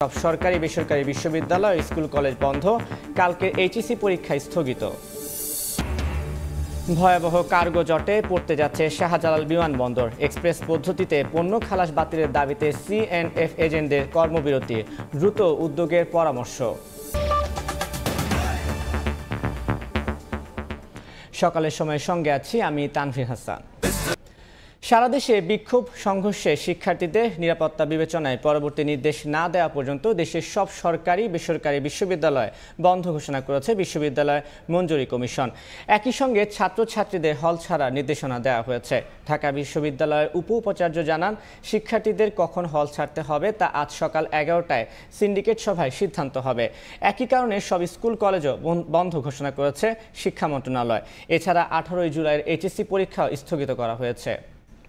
সব সরকারি বেসরকারি বিশ্ববিদ্যালয় স্কুল কলেজ বন্ধ। কালকে এইচএসসি পরীক্ষা স্থগিত। ভয়াবহ কার্গো জটে পড়তে যাচ্ছে শাহজালাল বিমানবন্দর। এক্সপ্রেস পদ্ধতিতে পণ্য খালাস বাতিলের দাবিতে সিএনএফ এজেন্টদের কর্মবিরতি। দ্রুত উদ্যোগের পরামর্শ। সকালের সময় সঙ্গে আছি আমি তানভীর হাসান। সারা দেশে বিক্ষোভ সংঘর্ষে শিক্ষার্থীদের নিরাপত্তা বিবেচনায় পরবর্তী নির্দেশ না দেওয়া পর্যন্ত দেশের সব সরকারি বেসরকারি বিশ্ববিদ্যালয় বন্ধ ঘোষণা করেছে বিশ্ববিদ্যালয় মঞ্জুরি কমিশন। একই সঙ্গে ছাত্রছাত্রীদের হল ছাড়ার নির্দেশনা দেওয়া হয়েছে। ঢাকা বিশ্ববিদ্যালয়ের উপাচার্য জানান, শিক্ষার্থীদের কখন হল ছাড়তে হবে তা আজ সকাল 11টায় সিন্ডিকেট সভায় সিদ্ধান্ত হবে। একই কারণে সব স্কুল কলেজও বন্ধ ঘোষণা করেছে শিক্ষা মন্ত্রণালয়। এছাড়া 18 জুলাইয়ের এইচএসসি পরীক্ষাও স্থগিত করা হয়েছে।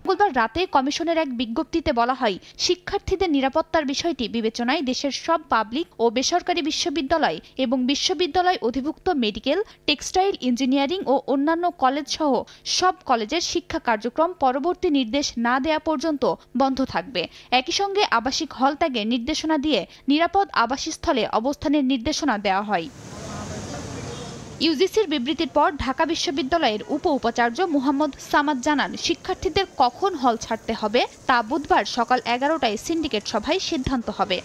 মঙ্গলবার রাতে কমিশনের এক বিজ্ঞপ্তিতে বলা হয়, শিক্ষার্থীদের নিরাপত্তার বিষয়টি বিবেচনায় দেশের সব পাবলিক ও বেসরকারি বিশ্ববিদ্যালয় এবং বিশ্ববিদ্যালয় অধিভুক্ত মেডিকেল, টেক্সটাইল, ইঞ্জিনিয়ারিং ও অন্যান্য কলেজ সহ সব কলেজের শিক্ষা কার্যক্রম পরবর্তী নির্দেশ না দেয়া পর্যন্ত বন্ধ থাকবে। একই সঙ্গে আবাসিক হল ত্যাগের নির্দেশনা দিয়ে নিরাপদ আবাসস্থলে অবস্থানের নির্দেশনা দেওয়া হয়। ইউজিসির বিবৃতির পর ঢাকা বিশ্ববিদ্যালয়ের উপাচার্য মুহাম্মদ সামাদ জানান, শিক্ষার্থীদের কখন হল ছাড়তে হবে তা বুধবার সকাল 11টায় সিন্ডিকেট সভায় সিদ্ধান্ত হবে।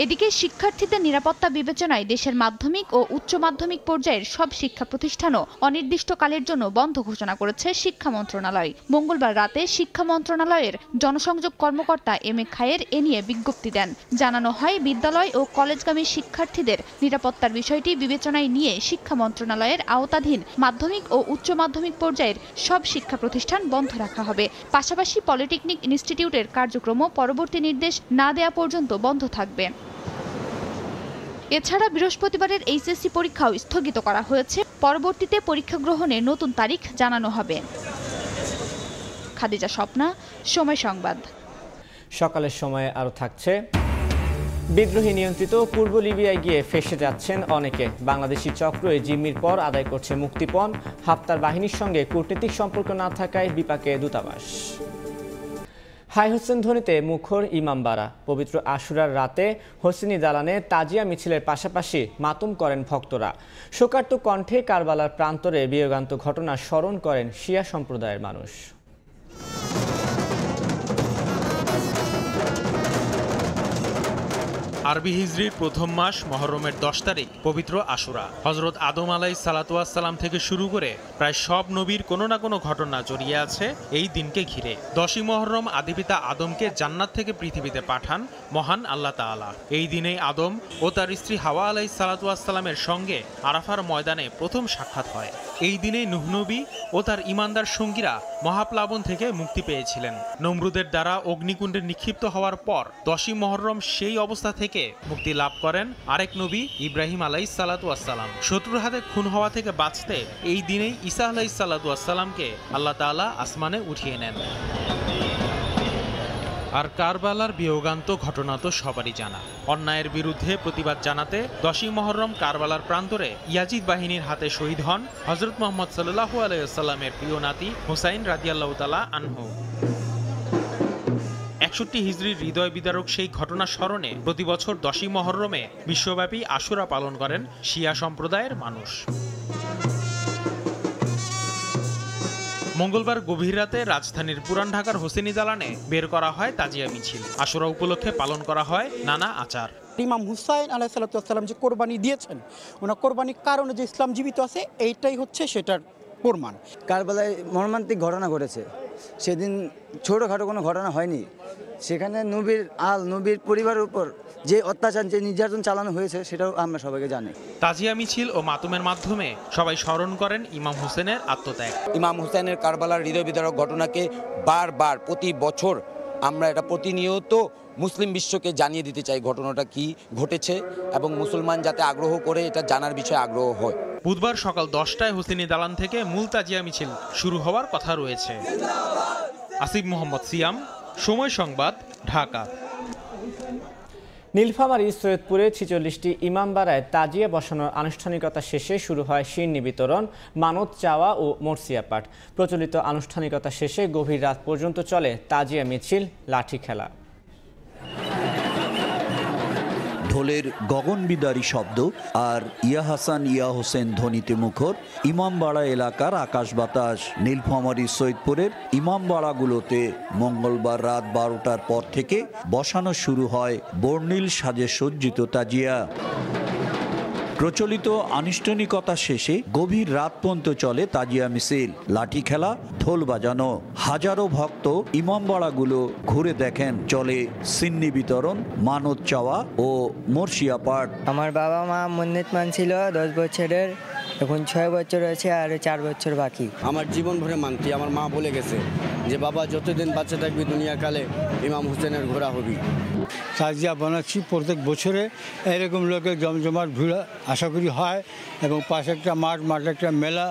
এদিকে শিক্ষার্থীদের নিরাপত্তা বিবেচনায় দেশের মাধ্যমিক ও উচ্চ মাধ্যমিক পর্যায়ের সব শিক্ষা প্রতিষ্ঠানও অনির্দিষ্টকালের জন্য বন্ধ ঘোষণা করেছে শিক্ষা মন্ত্রণালয়। মঙ্গলবার রাতে শিক্ষা মন্ত্রণালয়ের জনসংযোগ কর্মকর্তা এম এ খায়ের এ নিয়ে বিজ্ঞপ্তি দেন। জানানো হয়, বিদ্যালয় ও কলেজগামী শিক্ষার্থীদের নিরাপত্তার বিষয়টি বিবেচনায় নিয়ে শিক্ষা মন্ত্রণালয়ের আওতাধীন মাধ্যমিক ও উচ্চ মাধ্যমিক পর্যায়ের সব শিক্ষা প্রতিষ্ঠান বন্ধ রাখা হবে। পাশাপাশি পলিটেকনিক ইনস্টিটিউটের কার্যক্রমও পরবর্তী নির্দেশ না দেওয়া পর্যন্ত বন্ধ থাকবে। এছাড়া বৃহস্পতিবারের এইচএসসি পরীক্ষাও স্থগিত করা হয়েছে। পরবর্তীতে পরীক্ষা গ্রহণের নতুন তারিখ জানানো হবে। খাদিজা স্বপ্না, সময় সংবাদ। সকালের সময়ে আরও থাকছে, বিদ্রোহী নিয়ন্ত্রিত পূর্ব লিবিয়ায় গিয়ে ফেঁসে যাচ্ছেন অনেকে। বাংলাদেশি চক্র জিম্মির পর আদায় করছে মুক্তিপণ। হাফতার বাহিনীর সঙ্গে কূটনীতিক সম্পর্ক না থাকায় বিপাকে দূতাবাস। হাই হোসেন ধ্বনিতে মুখর ইমামবাড়া। পবিত্র আশুরার রাতে হোসেনি দালানে তাজিয়া মিছিলের পাশাপাশি মাতম করেন ভক্তরা। শোকার্ত কণ্ঠে কারবালার প্রান্তরে বিয়োগান্ত ঘটনা স্মরণ করেন শিয়া সম্প্রদায়ের মানুষ। আরবি হিজরির প্রথম মাস মহরমের 10 তারিখ পবিত্র আশুরা। হযরত আদম আলাইহিস সালাতু ওয়াস সালাম থেকে শুরু করে প্রায় সব নবীর কোনো না কোনো ঘটনা জড়িয়ে আছে এই দিনকে ঘিরে। 10ই মহরম আদিপিতা আদমকে জান্নাত থেকে পৃথিবীতে পাঠান মহান আল্লাহ তাআলা। এই দিনেই আদম ও তার স্ত্রী হাওয়া আলাইহিস সালাতু ওয়াস সালামের সঙ্গে আরাফার ময়দানে প্রথম সাক্ষাৎ হয়। এই দিনেই নূহ নবী ও তার ঈমানদার সঙ্গীরা মহাপ্লাবন থেকে মুক্তি পেয়েছিলেন। নমরুদের দ্বারা অগ্নিকুণ্ডে নিক্ষিপ্ত হওয়ার পর 10ই মহরম সেই অবস্থা থেকে মুক্তি লাভ করেন আরেক নবী ইব্রাহিম আলাইহিস সালাতু ওয়াস সালাম। শত্রুর হাতে খুন হওয়া থেকে বাঁচতে এই দিনেই ঈসা আলাইহিস সালাতু ওয়াস সালামকে আল্লাহ তাআলা আসমানে উঠিয়ে নেন। আর কারবালার বিয়োগান্ত ঘটনা তো সবারই জানা। অন্যায়ের বিরুদ্ধে প্রতিবাদ জানাতে 10ই মহরম কারবালার প্রান্তরে ইয়াজিদ বাহিনীর হাতে শহীদ হন হযরত মুহাম্মদ সাল্লাল্লাহু আলাইহি ওয়াসাল্লামের প্রিয় নাতি হুসাইন রাদিয়াল্লাহু তাআলা আনহু। 61 হিজরির হৃদয় বিদারক সেই ঘটনা স্মরণে প্রতি বছর 10ই মহরমে বিশ্বব্যাপী আশুরা পালন করেন শিয়া সম্প্রদায়ের মানুষ। মঙ্গলবার গভীর রাতে রাজধানীর পুরান ঢাকার হোসেনি দালানে বের করা হয় তাজিয়া মিছিল। আশুরা উপলক্ষে পালন করা হয় নানা আচার। ইমাম হুসাইন আলাইহিস সালাম যে কোরবানি দিয়েছেন, ওনার কোরবানির কারণে যে ইসলাম জীবিত আছে, এইটাই হচ্ছে সেটার প্রমাণ। কারবালায় মর্মান্তিক ঘটনা ঘটেছে। সেদিন ছোটোখাটো কোনো ঘটনা হয়নি। সেখানে নবীর পরিবারের উপর যে অত্যাচার, যে নির্যাতন চালানো হয়েছে, সেটাও আমরা সবাইকে জানি। তাজিয়া মিছিল ও মাতুমের মাধ্যমে সবাই স্মরণ করেন ইমাম হুসেনের আত্মত্যাগ। ইমাম হুসেনের কারবালার হৃদয় বিদারক ঘটনাকে বারবার প্রতি বছর আমরা এটা প্রতিনিয়ত মুসলিম বিশ্বকে জানিয়ে দিতে চাই ঘটনাটা কি ঘটেছে, এবং মুসলমান যাতে আগ্রহ করে এটা জানার বিষয়ে আগ্রহ হয়। বুধবার সকাল 10টায় হোসেনি দালান থেকে মূল তাজিয়া মিছিল শুরু হওয়ার কথা রয়েছে। আসিফ মোহাম্মদ সিয়াম, সময় সংবাদ, ঢাকা। নীলফামারী সৈয়দপুরে 46টি ইমামবাড়ায় তাজিয়া বসানোর আনুষ্ঠানিকতা শেষে শুরু হয় শিরনি বিতরণ, মানত চাওয়া ও মরসিয়া পাঠ। প্রচলিত আনুষ্ঠানিকতা শেষে গভীর রাত পর্যন্ত চলে তাজিয়া মিছিল, লাঠি খেলা। ঢোলের গগনবিদারী শব্দ আর ইয়া হাসান ইয়া হোসেন ধ্বনিতে মুখর ইমামবাড়া এলাকার আকাশ বাতাস। নীলফামারী সৈয়দপুরের ইমামবাড়াগুলোতে মঙ্গলবার রাত 12টার পর থেকে বসানো শুরু হয় বর্ণিল সাজে সজ্জিত তাজিয়া। প্রচলিত আনুষ্ঠানিকতা শেষে গভীর রাত পর্যন্ত চলে তাজিয়া মিছিল, লাঠি খেলা, ঢোল বাজানো। হাজারো ভক্ত ইমামবাড়াগুলো ঘুরে দেখেন, চলে সিন্নি বিতরণ, মানত চাওয়া ও মর্শিয়া পাঠ। আমার বাবা মা মন্দির মানছিল 10 বছরের, এখন 6 বছর আছে আর 4 বছর বাকি। আমার জীবন ভরে মানতি। আমার মা বলে গেছে যে বাবা যতদিন বাচ্চা থাকবি দুনিয়াকালে ইমাম হোসেনের ঘোড়া হবি। তাজিয়া বানাচ্ছি প্রত্যেক বছরে, এরকম লোকের জমজমাট ভিড় আশা করি হয় এবং পাশে একটা মাঠ একটা মেলা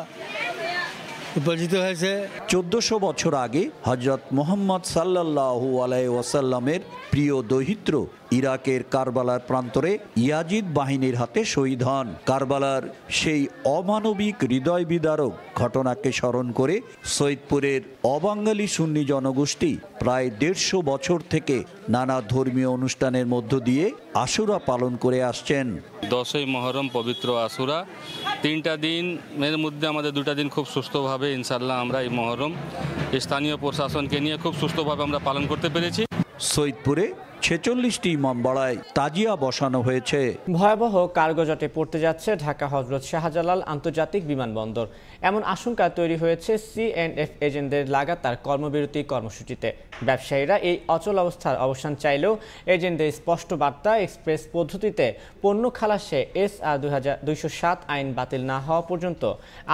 উপস্থিত হয়েছে। 1400 বছর আগে হযরত মুহাম্মদ সাল্লাল্লাহু আলাইহি ওয়াসাল্লামের প্রিয় দৌহিত্র ইরাকের কারবালার প্রান্তরে ইয়াজিদ বাহিনীর হাতে শহীদ হন। কারবালার সেই অমানবিক হৃদয় বিদারক ঘটনাকে স্মরণ করে সৈয়দপুরের অবাঙালি সুন্নি জনগোষ্ঠী প্রায় 150 বছর থেকে নানা ধর্মীয় অনুষ্ঠানের মধ্য দিয়ে আশুরা পালন করে আসছেন। 10ই মহরম পবিত্র আশুরা, 3টা দিনের মধ্যে আমাদের 2টা দিন খুব সুস্থভাবে ইনশাআল্লাহ আমরা এই মহরম স্থানীয় প্রশাসনকে নিয়ে খুব সুস্থভাবে আমরা পালন করতে পেরেছি। সৈয়দপুরে 46টি ইমামবাড়ায় তাজিয়া বসানো হয়েছে। ভয়াবহ কার্গো জটে পড়তে যাচ্ছে ঢাকা হযরত শাহজালাল আন্তর্জাতিক বিমানবন্দর। এমন আশঙ্কা তৈরি হয়েছে সিএনএফ এজেন্টদের লাগাতার কর্মবিরতি কর্মসূচিতে। ব্যবসায়ীরা এই অচল অবস্থার অবসান চাইলেও এজেন্টদের স্পষ্ট বার্তা, এক্সপ্রেস পদ্ধতিতে পণ্য খালাসে SR 2207 আইন বাতিল না হওয়া পর্যন্ত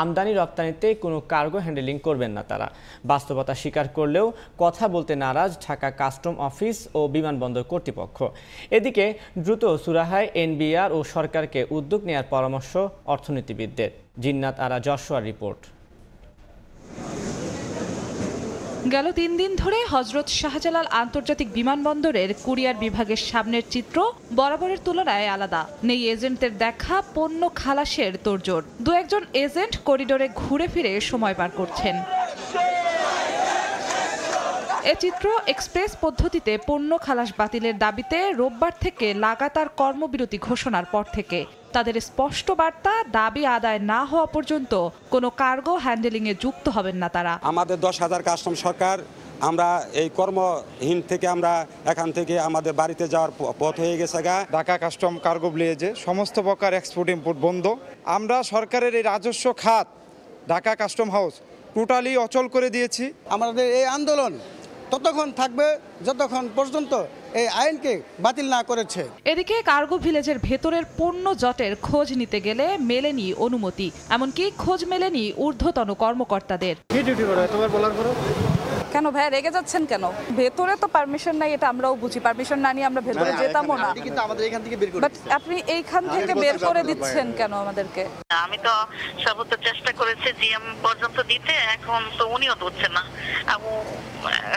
আমদানি রপ্তানিতে কোনো কার্গো হ্যান্ডেলিং করবেন না তারা। বাস্তবতা স্বীকার করলেও কথা বলতে নারাজ ঢাকা কাস্টম অফিস ও বিমানবন্দর কর্তৃপক্ষ। এদিকে দ্রুত সুরাহায় এনবিআর ও সরকারকে উদ্যোগ নেওয়ার পরামর্শ অর্থনীতিবিদদের। জিন্নাত আরা যশোয়ার রিপোর্ট। গেল 3 দিন ধরে হযরত শাহজালাল আন্তর্জাতিক বিমানবন্দরের কুরিয়ার বিভাগের সামনের চিত্র বরাবরের তুলনায় আলাদা। নেই এজেন্টদের দেখা, পণ্য খালাসের তোড়জোড়। 2-1 জন এজেন্ট করিডোরে ঘুরে ফিরে সময় পার করছেন। এ চিত্র এক্সপ্রেস পদ্ধতিতে পণ্য খালাস বাতিলের দাবিতে রোববার থেকে লাগাতার কর্মবিরতি ঘোষণার পর থেকে। তাদের স্পষ্ট বার্তা, দাবি আদায় না হওয়া পর্যন্ত কোনো কার্গো হ্যান্ডেলিংয়ে যুক্ত হবেন না তারা। আমাদের 10,000 কাস্টম সরকার, আমরা এই কর্মহীন থেকে আমরা এখান থেকে আমাদের বাড়িতে যাওয়ার পথ হয়ে গেছে। ঢাকা কাস্টম কার্গো ভিলেজে সমস্ত প্রকার এক্সপোর্ট ইম্পোর্ট বন্ধ। আমরা সরকারের এই রাজস্ব খাত ঢাকা কাস্টম হাউস টোটালি অচল করে দিয়েছি। আমাদের এই আন্দোলন ততক্ষণ থাকবে যতক্ষণ পর্যন্ত এই আইনকে বাতিল না করেছে। এদিকে কার্গো ভিলেজের ভেতরের পণ্য জটের খোঁজ নিতে গেলে মেলেনি অনুমতি, এমনকি খোঁজ মেলেনি ঊর্ধ্বতন কর্মকর্তাদের। কেন ভাই রেগে যাচ্ছেন কেন? ভেতরে তো পারমিশন নাই, এটা আমরাও বুঝি। পারমিশন না নিয়ে আমরা ভেতরে যেতামও না, বাট আপনি এইখান থেকে বের করে দিচ্ছেন কেন আমাদেরকে? আমি তো সর্বোচ্চ চেষ্টা করেছি জিএম পর্যন্ত দিতে, এখন তো উনিও দিচ্ছেন না।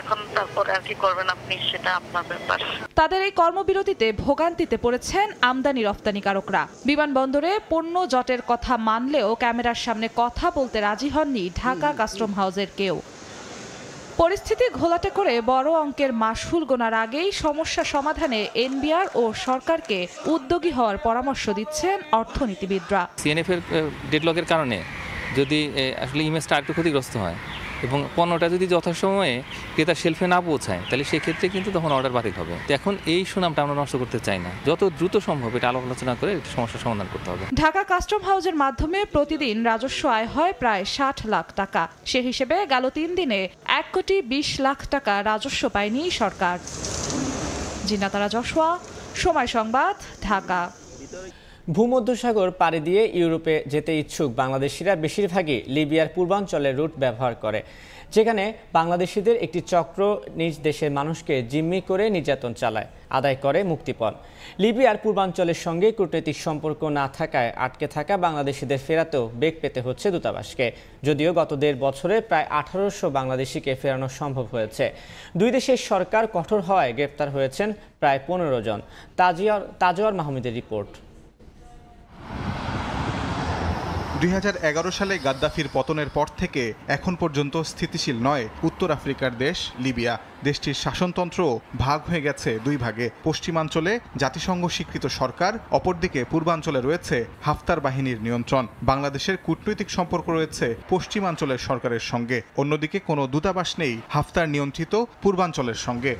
এখন তারপরে আর কি করবেন আপনি, সেটা আপনার ব্যাপার। তাদের এই কর্মবিরতিতে ভোগান্তিতে পড়েছেন আমদানি রপ্তানিকারকরা। বিমানবন্দরে পণ্য জটের কথা মানলেও ক্যামেরার সামনে কথা বলতে রাজি হননি ঢাকা কাস্টম হাউসের কেউ। পরিস্থিতি ঘোলাটে করে বড় অঙ্কের মাশুল গোনার আগেই সমস্যা সমাধানে এনবিআর ও সরকারকে উদ্যোগী হওয়ার পরামর্শ দিচ্ছেন অর্থনীতিবিদরা। সিএনএফ এর ডেডলকের কারণে যদি আসলে ইমেজটা একটু ক্ষতিগ্রস্ত হয় এবং পণ্যটা যদি যথাসময়ে ক্রেতার শেলফে না পৌঁছায়, তাহলে সেক্ষেত্রে কিন্তু তখন অর্ডার বাতিল হবে। এখন এই সুনামটা আমরা নষ্ট করতে চাই না, যত দ্রুত সম্ভব এটা আলোচনা করে সমস্যার সমাধান করতে হবে। ঢাকা কাস্টম হাউসের মাধ্যমে প্রতিদিন রাজস্ব আয় হয় প্রায় 60 লাখ টাকা। সে হিসেবে গেল 3 দিনে 1,20 লাখ টাকা রাজস্ব পায়নি সরকার। জিন্নাত আরা যশোয়া, সময় সংবাদ, ঢাকা। ভূমধ্যসাগর পাড়ি দিয়ে ইউরোপে যেতে ইচ্ছুক বাংলাদেশিরা বেশিরভাগই লিবিয়ার পূর্বাঞ্চলের রুট ব্যবহার করে, যেখানে বাংলাদেশিদের একটি চক্র নিজ দেশের মানুষকে জিম্মি করে নির্যাতন চালায়, আদায় করে মুক্তিপণ। লিবিয়ার পূর্বাঞ্চলের সঙ্গে কূটনৈতিক সম্পর্ক না থাকায় আটকে থাকা বাংলাদেশিদের ফেরাতেও বেগ পেতে হচ্ছে দূতাবাসকে। যদিও গত 1.5 বছরে প্রায় 1800 বাংলাদেশিকে ফেরানো সম্ভব হয়েছে। দুই দেশের সরকার কঠোর হওয়ায় গ্রেপ্তার হয়েছেন প্রায় 15 জন। তাজওয়ার মাহমুদের রিপোর্ট। 2011 সালে গাদ্দাফির পতনের পর থেকে এখন পর্যন্ত স্থিতিশীল নয় উত্তর আফ্রিকার দেশ লিবিয়া। দেশটির শাসনতন্ত্র ভাগ হয়ে গেছে দুই ভাগে। পশ্চিমাঞ্চলে জাতিসংঘ স্বীকৃত সরকার, অপরদিকে পূর্বাঞ্চলে রয়েছে হাফতার বাহিনীর নিয়ন্ত্রণ। বাংলাদেশের কূটনৈতিক সম্পর্ক রয়েছে পশ্চিমাঞ্চলের সরকারের সঙ্গে, অন্যদিকে কোনো দূতাবাস নেই হাফতার নিয়ন্ত্রিত পূর্বাঞ্চলের সঙ্গে।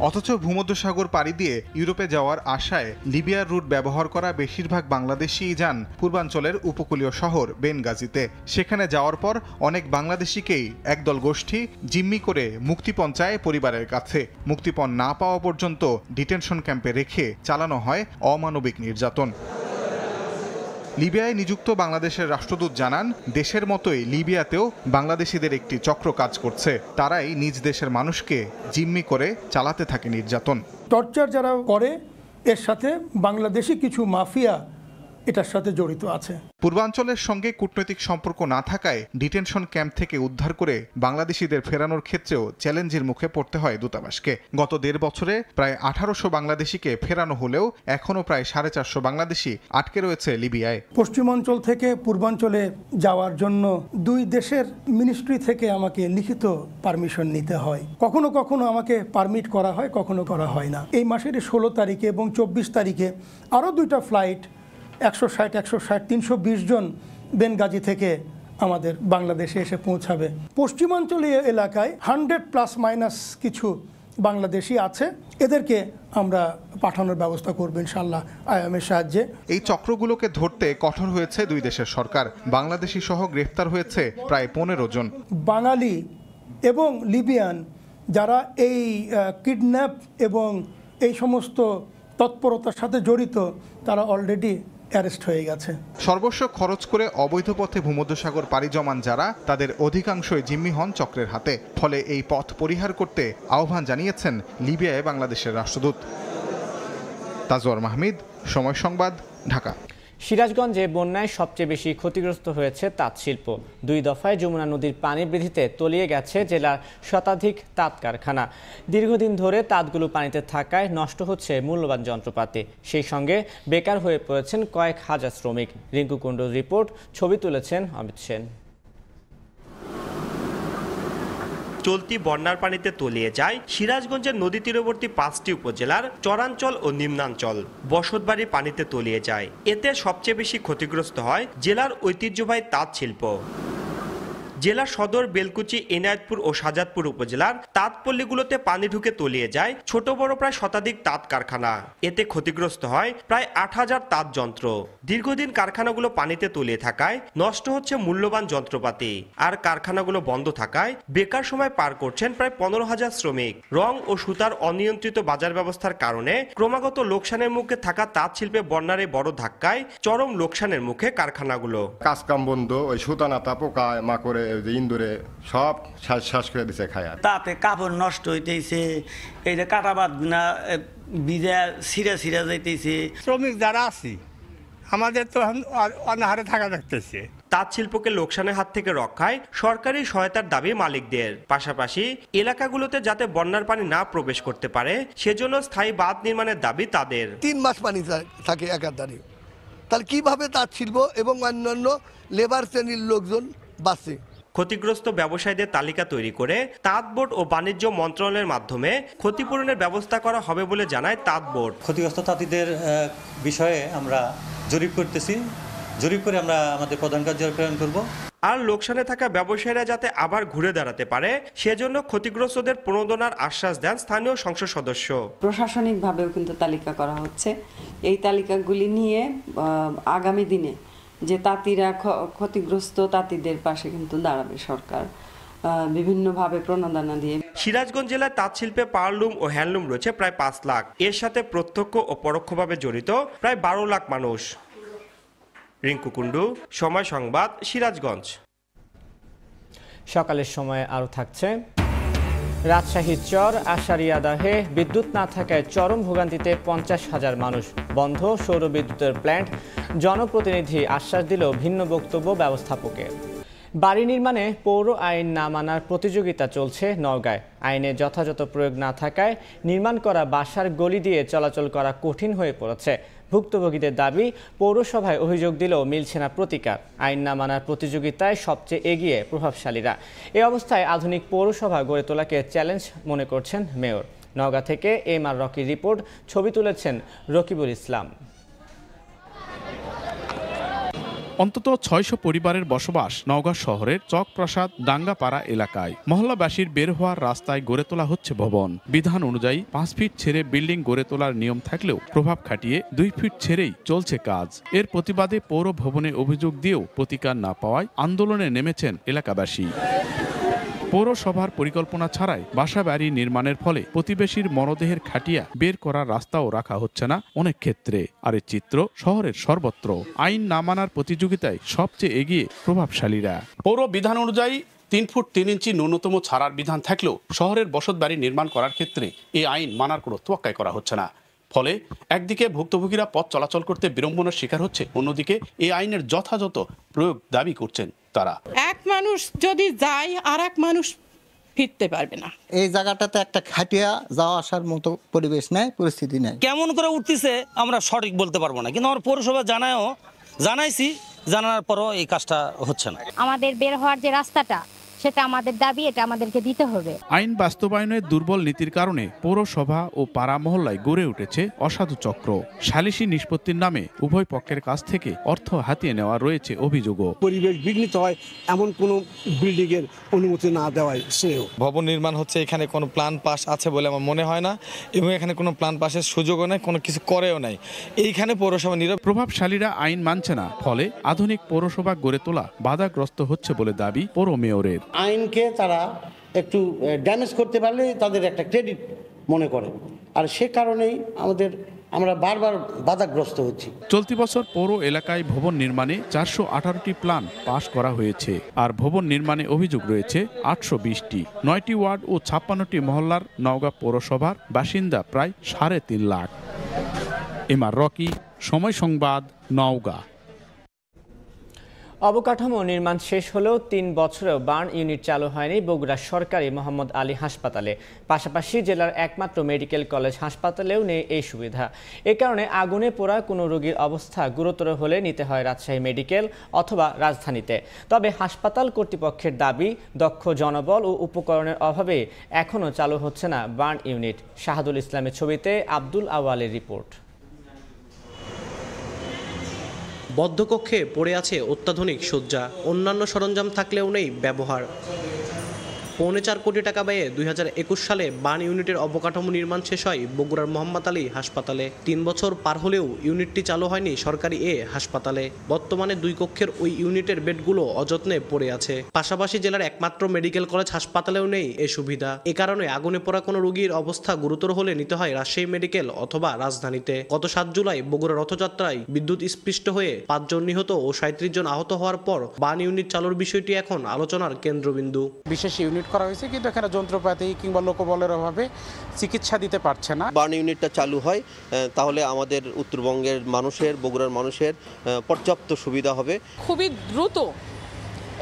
অথচ ভূমধ্যসাগর পাড়ি দিয়ে ইউরোপে যাওয়ার আশায় লিবিয়ার রুট ব্যবহার করা বেশিরভাগ বাংলাদেশিই যান পূর্বাঞ্চলের উপকূলীয় শহর বেনগাজিতে। সেখানে যাওয়ার পর অনেক বাংলাদেশিকেই একদল গোষ্ঠী জিম্মি করে মুক্তিপণ চায় পরিবারের কাছে। মুক্তিপণ না পাওয়া পর্যন্ত ডিটেনশন ক্যাম্পে রেখে চালানো হয় অমানবিক নির্যাতন। লিবিয়ায় নিযুক্ত বাংলাদেশের রাষ্ট্রদূত জানান, দেশের মতোই লিবিয়াতেও বাংলাদেশিদের একটি চক্র কাজ করছে। তারাই নিজ দেশের মানুষকে জিম্মি করে চালাতে থাকে নির্যাতন। টর্চার যারা করে এর সাথে বাংলাদেশি কিছু মাফিয়া এটার সাথে জড়িত আছে। পূর্বাঞ্চলের সঙ্গে কূটনৈতিক সম্পর্ক না থাকায় ডিটেনশন ক্যাম্প থেকে উদ্ধার করে বাংলাদেশিদের ফেরানোর ক্ষেত্রেও চ্যালেঞ্জের মুখে পড়তে হয় দূতাবাসকে। গত 1.5 বছরে প্রায় 1800 বাংলাদেশিকে ফেরানো হলেও এখনও প্রায় 450 বাংলাদেশি আটকে রয়েছে লিবিয়ায়। পশ্চিমাঞ্চল থেকে পূর্বাঞ্চলে যাওয়ার জন্য দুই দেশের মিনিস্ট্রি থেকে আমাকে লিখিত পারমিশন নিতে হয়। কখনো কখনো আমাকে পারমিট করা হয়, কখনো করা হয় না। এই মাসের 16 তারিখে এবং 24 তারিখে আরও 2টা ফ্লাইট 160, 320 জন বেনগাজি থেকে আমাদের বাংলাদেশে এসে পৌঁছাবে। পশ্চিমাঞ্চলীয় এলাকায় 100± কিছু বাংলাদেশি আছে, এদেরকে আমরা পাঠানোর ব্যবস্থা করব ইনশাআল্লাহ আইএমএর সাহায্যে। এই চক্রগুলোকে ধরতে কঠোর হয়েছে দুই দেশের সরকার। বাংলাদেশি সহ গ্রেফতার হয়েছে প্রায় 15 জন। বাঙালি এবং লিবিয়ান যারা এই কিডন্যাপ এবং এই সমস্ত তৎপরতার সাথে জড়িত, তারা অলরেডি অ্যারেস্ট হয়ে গেছে। সর্বস্ব খরচ করে অবৈধ পথে ভূমধ্যসাগর পাড়ি জমান যারা, তাদের অধিকাংশই জিম্মি হন চক্রের হাতে। ফলে এই পথ পরিহার করতে আহ্বান জানিয়েছেন লিবিয়ায় বাংলাদেশের রাষ্ট্রদূত। তাজওয়ার মাহমিদ, সময় সংবাদ, ঢাকা। সিরাজগঞ্জে বন্যায় সবচেয়ে বেশি ক্ষতিগ্রস্ত হয়েছে তাঁত শিল্প। 2 দফায় যমুনা নদীর পানি বৃদ্ধিতে তলিয়ে গেছে জেলার শতাধিক তাঁত কারখানা। দীর্ঘদিন ধরে তাঁতগুলো পানিতে থাকায় নষ্ট হচ্ছে মূল্যবান যন্ত্রপাতি। সেই সঙ্গে বেকার হয়ে পড়েছেন কয়েক হাজার শ্রমিক। রিঙ্কু কুণ্ডুর রিপোর্ট, ছবি তুলেছেন অমিত সেন। চলতি বন্যার পানিতে তলিয়ে যায় সিরাজগঞ্জের নদী তীরবর্তী 5টি উপজেলার চরাঞ্চল ও নিম্নাঞ্চল। বসতবাড়ি পানিতে তলিয়ে যায়। এতে সবচেয়ে বেশি ক্ষতিগ্রস্ত হয় জেলার ঐতিহ্যবাহী তাঁত শিল্প। জেলা সদর, বেলকুচি, এনায়েতপুর ও শাহজাদপুর উপজেলার তাঁতপল্লীগুলোতে পানি ঢুকে তলিয়ে যায় ছোট বড় প্রায় শতাধিক তাঁত কারখানা। এতে ক্ষতিগ্রস্ত হয় প্রায় 8000 তাঁত যন্ত্র। দীর্ঘদিন কারখানাগুলো পানিতে তলিয়ে থাকায় নষ্ট হচ্ছে মূল্যবান যন্ত্রপাতি। আর কারখানাগুলো বন্ধ থাকায় বেকার সময় পার করছেন প্রায় 15000 শ্রমিক। রং ও সুতার অনিয়ন্ত্রিত বাজার ব্যবস্থার কারণে ক্রমাগত লোকসানের মুখে থাকা তাঁত শিল্পে বন্যার এই বড় ধাক্কায় চরম লোকসানের মুখে কারখানাগুলো। কাজকাম বন্ধ, ওই সুতানাতা পোকা মাকড়ে ইন্দুরে সব শ্বাস করে দিছে খায়। তাতে কাপড় নষ্ট হইতেছে, এই যে কাটাবাদ না বিজা সিরা যাইতেছে। শ্রমিক যারা আছি আমাদের তো অনাহারে থাকা দেখতেছে। তাঁত শিল্পকে লোকসানের হাত থেকে রক্ষায় সরকারি সহায়তার দাবি মালিকদের। পাশাপাশি এলাকাগুলোতে যাতে বন্যার পানি না প্রবেশ করতে পারে সেজন্য স্থায়ী বাঁধ নির্মাণের দাবি তাদের। 3 মাস পানি থাকে একাধারে, তাহলে কিভাবে তাঁত শিল্প এবং অন্যান্য লেবার শ্রেণীর লোকজন বাঁচে? ক্ষতিগ্রস্ত ব্যবসায়ীদের তালিকা তৈরি করে তাঁত বোর্ড ও বাণিজ্য মন্ত্রণালয়ের মাধ্যমে ক্ষতিপূরণের ব্যবস্থা করা হবে বলে জানায় তাঁত বোর্ড। ক্ষতিগ্রস্ত তাঁতিদের বিষয়ে আমরা জরিপ করতেছি। জরিপ করে আমরা আমাদের প্রধান কার্যালয়ে প্রেরণ করব। আর লোকসানে থাকা ব্যবসায়ীরা যাতে আবার ঘুরে দাঁড়াতে পারে সেজন্য ক্ষতিগ্রস্তদের প্রণোদনার আশ্বাস দেন স্থানীয় সংসদ সদস্য। প্রশাসনিকভাবেও কিন্তু তালিকা করা হচ্ছে। এই তালিকাগুলি নিয়ে আগামী দিনে যে তাঁতিরা ক্ষতিগ্রস্ত তাঁতিদের পাশে কিন্তু দাঁড়াবে সরকার বিভিন্নভাবে প্রণোদনা দিয়ে। সিরাজগঞ্জ জেলায় তাঁত শিল্পে পাওয়ারলুম ও হ্যান্ডলুম রয়েছে প্রায় 5 লাখ। এর সাথে প্রত্যক্ষ ও পরোক্ষভাবে জড়িত প্রায় 12 লাখ মানুষ। রিঙ্কু কুণ্ডু, সময় সংবাদ, সিরাজগঞ্জ। সকালের সময় আরও থাকছে। রাজশাহীর চর আশারিয়াদাহে বিদ্যুৎ না থাকায় চরম ভোগান্তিতে 50,000 মানুষ। বন্ধ সৌর বিদ্যুতের প্ল্যান্ট। জনপ্রতিনিধি আশ্বাস দিলেও ভিন্ন বক্তব্য ব্যবস্থাপকের। বাড়ি নির্মাণে পৌর আইন না মানার প্রতিযোগিতা চলছে নওগাঁয়। আইনে যথাযথ প্রয়োগ না থাকায় নির্মাণ করা বাসার গলি দিয়ে চলাচল করা কঠিন হয়ে পড়েছে। ভুক্তভোগীদের দাবি, পৌরসভায় অভিযোগ দিলেও মিলছে না প্রতিকার। আইন না মানার প্রতিযোগিতায় সবচেয়ে এগিয়ে প্রভাবশালীরা। এই অবস্থায় আধুনিক পৌরসভা গড়ে তোলাকে চ্যালেঞ্জ মনে করছেন মেয়র। নওগাঁ থেকে এম আর রকির রিপোর্ট, ছবি তুলেছেন রকিবুল ইসলাম। অন্তত ৬০০ পরিবারের বসবাস নওগাঁ শহরের চকপ্রাসাদ ডাঙ্গাপাড়া এলাকায়। মহল্লাবাসীর বের হওয়ার রাস্তায় গড়ে তোলা হচ্ছে ভবন। বিধান অনুযায়ী ৫ ফিট ছেড়ে বিল্ডিং গড়ে তোলার নিয়ম থাকলেও প্রভাব খাটিয়ে ২ ফিট ছেড়েই চলছে কাজ। এর প্রতিবাদে পৌর ভবনে অভিযোগ দিয়েও প্রতিকার না পাওয়ায় আন্দোলনে নেমেছেন এলাকাবাসী। পৌরসভার পরিকল্পনা ছাড়াই বাসাবাড়ি নির্মাণের ফলে প্রতিবেশীর মরদেহের খাটিয়া বের করার রাস্তাও রাখা হচ্ছে না অনেক ক্ষেত্রে। আর এই চিত্র শহরের সর্বত্র। আইন না মানার প্রতিযোগিতায় সবচেয়ে এগিয়ে প্রভাবশালীরা। পৌর বিধান অনুযায়ী ৩ ফুট ৩ ইঞ্চি ন্যূনতম ছাড়ার বিধান থাকলেও শহরের বসতবাড়ি নির্মাণ করার ক্ষেত্রে এই আইন মানার কোনো তোয়াক্কাই করা হচ্ছে না। ফলে একদিকে ভুক্তভোগীরা পথ চলাচল করতে বিড়ম্বনার শিকার হচ্ছে, অন্যদিকে এই আইনের যথাযথ প্রয়োগ দাবি করছেন তারা। এক মানুষ যদি যায় আর এক মানুষ ফিরতে পারবে না। এই জায়গাটাতে একটা খাটিয়া যাওয়া আসার মতো পরিবেশ নেই, পরিস্থিতি নেই। কেমন করে উঠতেছে আমরা সঠিক বলতে পারবো না, কিন্তু আমার পৌরসভা জানাইছি, জানার পরও এই কাজটা হচ্ছে না। আমাদের বের হওয়ার যে রাস্তাটা, সেটা আমাদের দাবি, এটা আমাদেরকে দিতে হবে। আইন বাস্তবায়নের দুর্বল নীতির কারণে পৌরসভা ও পাড়া মহল্লায় গড়ে উঠেছে অসাধু চক্র। সালিসি নিষ্পত্তির নামে উভয় পক্ষের কাছ থেকে অর্থ হাতিয়ে নেওয়া রয়েছে অভিযোগও। পরিবেশ বিঘ্নিত হয় এমন কোনো বিল্ডিং এর অনুমতি না দেওয়ায় শ্রেয়। ভবন নির্মাণ হচ্ছে, এখানে কোনো প্ল্যান পাস আছে বলে আমার মনে হয় না, এবং এখানে কোনো প্ল্যান পাসের সুযোগও নেই, কোনো কিছু করেও নাই। এইখানে পৌরসভা প্রভাবশালীরা আইন মানছে না, ফলে আধুনিক পৌরসভা গড়ে তোলা বাধাগ্রস্ত হচ্ছে বলে দাবি পৌর মেয়রের। আইনকে তারা একটু ড্যামেজ করতে পারলে তাদের একটা ক্রেডিট মনে করে, আর সে কারণেই আমরা বারবার বাধাগ্রস্ত হচ্ছি। চলতি বছর পৌর এলাকায় ভবন নির্মাণে ৪১৮টি প্ল্যান পাশ করা হয়েছে, আর ভবন নির্মাণে অভিযোগ রয়েছে ৮২০টি। ৯টি ওয়ার্ড ও ৫৬টি মহল্লার নওগাঁ পৌরসভার বাসিন্দা প্রায় ৩.৫ লাখ। এম আর রকি, সময় সংবাদ, নওগাঁ। অবকাঠামো নির্মাণ শেষ হলেও ৩ বছরেও বার্ন ইউনিট চালু হয়নি বগুড়া সরকারি মোহাম্মদ আলী হাসপাতালে। পাশাপাশি জেলার একমাত্র মেডিকেল কলেজ হাসপাতালেও নেই এই সুবিধা। এ কারণে আগুনে পোড়া কোনো রোগীর অবস্থা গুরুতর হলে নিতে হয় রাজশাহী মেডিকেল অথবা রাজধানীতে। তবে হাসপাতাল কর্তৃপক্ষের দাবি, দক্ষ জনবল ও উপকরণের অভাবে এখনও চালু হচ্ছে না বার্ন ইউনিট। শাহাদুল ইসলামের ছবিতে আব্দুল আওয়ালের রিপোর্ট। বদ্ধকক্ষে পড়ে আছে অত্যাধুনিক শয্যা, অন্যান্য সরঞ্জাম থাকলেও নেই ব্যবহার। ৪.৫ কোটি টাকা ব্যয়ে ২০২১ সালে বার্ন ইউনিটের অবকাঠামো নির্মাণ শেষ হয় বগুড়ার মোহাম্মদ আলী হাসপাতালে। ৩ বছর পার হলেও ইউনিটটি চালু হয়নি সরকারি এ হাসপাতালে। বর্তমানে ২ কক্ষের ওই ইউনিটের বেডগুলো অযত্নে পড়ে আছে। পাশাপাশি জেলার একমাত্র মেডিকেল কলেজ হাসপাতালেও নেই এ সুবিধা। এ কারণে আগুনে পোড়া কোনো রোগীর অবস্থা গুরুতর হলে নিতে হয় রাজশাহী মেডিকেল অথবা রাজধানীতে। গত ৭ জুলাই বগুড়া রথযাত্রায় বিদ্যুৎ স্পৃষ্ট হয়ে ৫ জন নিহত ও ৩৭ জন আহত হওয়ার পর বার্ন ইউনিট চালুর বিষয়টি এখন আলোচনার কেন্দ্রবিন্দু। বিশেষ ইউনিট করা হয়েছে, কিন্তু এখানে যন্ত্রপাতি কিংবা লোকবলের অভাবে চিকিৎসা দিতে পারছে না। বার্ন ইউনিটটা চালু হয় তাহলে আমাদের উত্তরবঙ্গের মানুষের, বগুড়ার মানুষের পর্যাপ্ত সুবিধা হবে। খুবই দ্রুত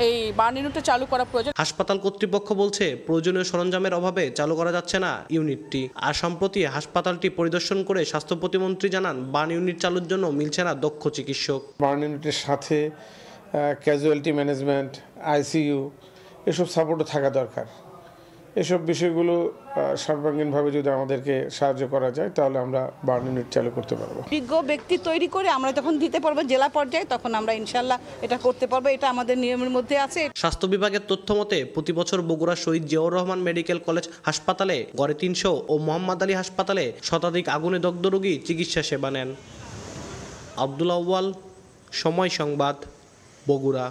এই বার্ন ইউনিটটা চালু করা প্রয়োজন। হাসপাতাল কর্তৃপক্ষ বলছে প্রয়োজনীয় সরঞ্জামের অভাবে চালু করা যাচ্ছে না ইউনিটটি। আর সম্প্রতি হাসপাতালটি পরিদর্শন করে স্বাস্থ্য প্রতিমন্ত্রী জানান, বার্ন ইউনিট চালুর জন্য মিলছে না দক্ষ চিকিৎসক। বার্ন ইউনিটের সাথে ক্যাজুয়ালিটি ম্যানেজমেন্ট, আইসিইউ এসব সাপোর্টও থাকা দরকার। এসব বিষয়গুলো সর্বাঙ্গীনভাবে যদি আমাদেরকে সাহায্য করা যায়, তাহলে আমরা বার্ন ইউনিট চালু করতে পারবো। বিজ্ঞ ব্যক্তি তৈরি করে আমরা যখন দিতে পারবো জেলা পর্যায়ে, তখন আমরা ইনশাল্লাহ এটা করতে পারবো। এটা আমাদের নিয়মের মধ্যে আছে। স্বাস্থ্য বিভাগের তথ্য মতে প্রতি বছর বগুড়া শহীদ জিয়াউর রহমান মেডিকেল কলেজ হাসপাতালে গড়ে ৩০০ ও মোহাম্মদ আলী হাসপাতালে শতাধিক আগুনে দগ্ধ রোগী চিকিৎসা সেবা নেন। আব্দুল আউয়াল, সময় সংবাদ, বগুড়া।